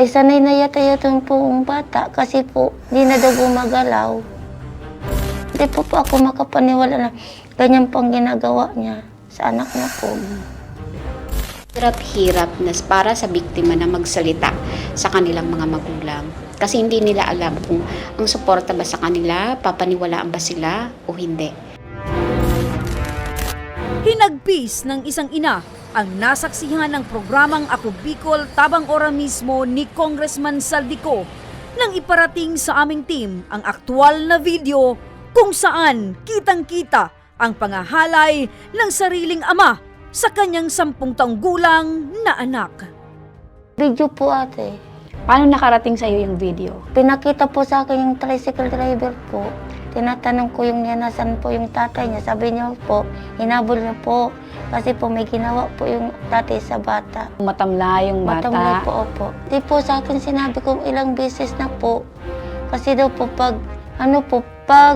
sanay na yata yung pong bata kasi po, di na daw gumagalaw. Hindi po ako makapaniwala na ganyan pong ginagawa niya sa anak niya po. Hirap-hirap na para sa biktima na magsalita sa kanilang mga magulang. Kasi hindi nila alam kung ang suporta ba sa kanila, papaniwalaan ba sila o hindi. Hinagpis ng isang ina ang nasaksihan ng programang Ako Bicol Tabang Ora mismo ni Congressman Saldico nang iparating sa aming team ang aktual na video kung saan kitang-kita ang pangahalay ng sariling ama sa kanyang 10 taong gulang na anak. Video po ate. Paano nakarating sa iyo yung video? Pinakita po sa akin yung tricycle driver po. Tinatanong ko yung nasan po yung tatay niya. Sabi niya po, hinabol niya po. Kasi po may ginawa po yung tatay sa bata. Matamla yung bata? Matamlay po, opo. Di po sa akin sinabi ko ilang beses na po. Kasi daw po pag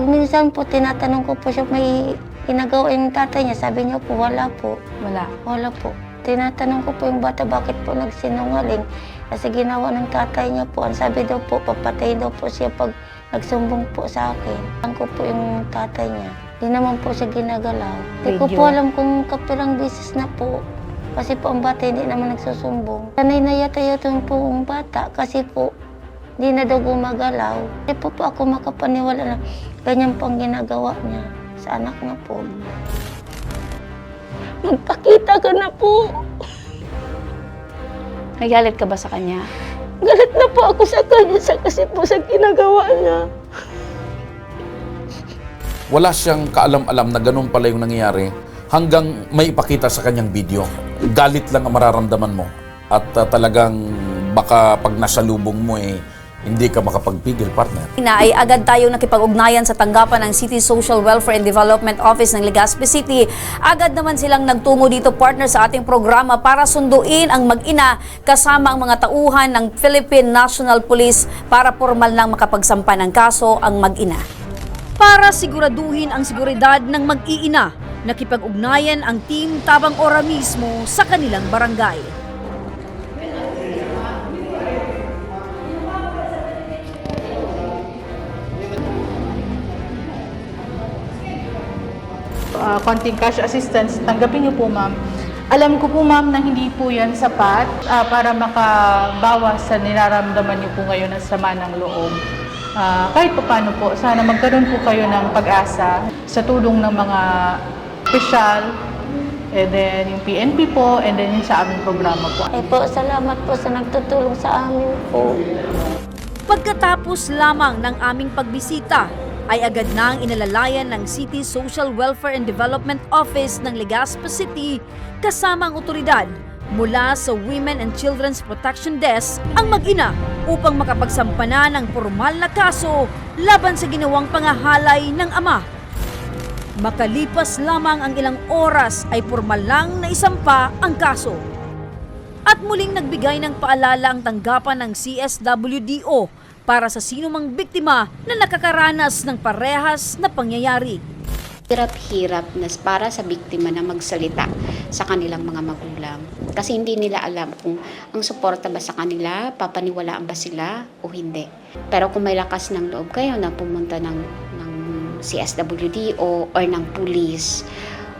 minsan po tinatanong ko po siya may ginagawa yung tatay niya. Sabi niya po, wala po. Wala po. Tinatanong ko po yung bata, bakit po nagsinungaling? Kasi ginawa ng tatay niya po. Ang sabi daw po, papatay daw po siya pag nagsumbong po sa akin. Ang ko po yung tatay niya. Di naman po siya ginagalaw. Di ko po alam kung kapilang beses na po. Kasi po ang bata hindi naman nagsusumbong. Sanay na yata yung pong bata kasi po hindi na daw gumagalaw. Di po ako makapaniwala na ganyan po ang ginagawa niya sa anak niya po. Magpakita ka na po. Nagalit ka ba sa kanya? Galit na po ako sa kanya kasi po sa ginagawa niya. Wala siyang kaalam-alam na ganun pala yung nangyayari hanggang may ipakita sa kanyang video. Galit lang ang mararamdaman mo. At talagang baka pag nasalubong mo hindi ka makapagpigil, partner. Ay agad tayong nakipag-ugnayan sa tanggapan ng City Social Welfare and Development Office ng Legazpi City. Agad naman silang nagtungo dito, partner, sa ating programa para sunduin ang mag-ina kasama ang mga tauhan ng Philippine National Police para formal lang makapagsampa ng kaso ang mag-ina. Para siguraduhin ang seguridad ng mag-iina, nakipag-ugnayan ang Team Tabang Ora mismo sa kanilang barangay. Konting cash assistance, tanggapin niyo po, ma'am. Alam ko po, ma'am, na hindi po yan sapat para makabawas sa niraramdaman niyo po ngayon ng sama ng loob. Kahit pa paano po, sana magkaroon po kayo ng pag-asa sa tulong ng mga opisyal, and then yung PNP po, and then yung sa aming programa po. Salamat po sa nagtutulong sa amin po. Pagkatapos lamang ng aming pagbisita, ay agad nang inalalayan ng City Social Welfare and Development Office ng Legazpi City kasama ang otoridad mula sa Women and Children's Protection Desk ang mag-ina upang makapagsampa na ng formal na kaso laban sa ginawang pangahalay ng ama. Makalipas lamang ang ilang oras ay formal lang na isampa ang kaso. At muling nagbigay ng paalala ang tanggapan ng CSWDO para sa sinumang biktima na nakakaranas ng parehas na pangyayari. Hirap-hirap na para sa biktima na magsalita sa kanilang mga magulang. Kasi hindi nila alam kung ang suporta ba sa kanila, papaniwalaan ba sila o hindi. Pero kung may lakas ng loob kayo na pumunta ng CSWDO or ng pulis,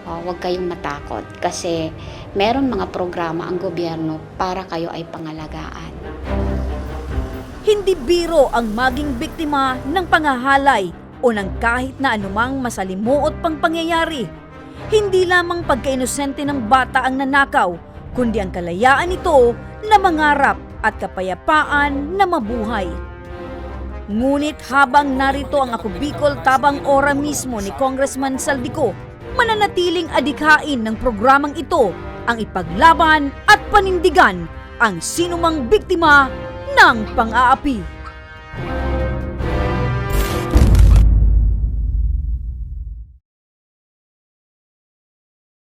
huwag kayong matakot. Kasi meron mga programa ang gobyerno para kayo ay pangalagaan. Hindi biro ang maging biktima ng pangahalay o ng kahit na anumang masalimuot pang pangyayari. Hindi lamang pagkainosente ng bata ang nanakaw, kundi ang kalayaan nito na mangarap at kapayapaan na mabuhay. Ngunit habang narito ang Ako Bicol Tabang Ora mismo ni Congressman Saldico, mananatiling adikhain ng programang ito ang ipaglaban at panindigan ang sinumang biktima ng pang-aapi.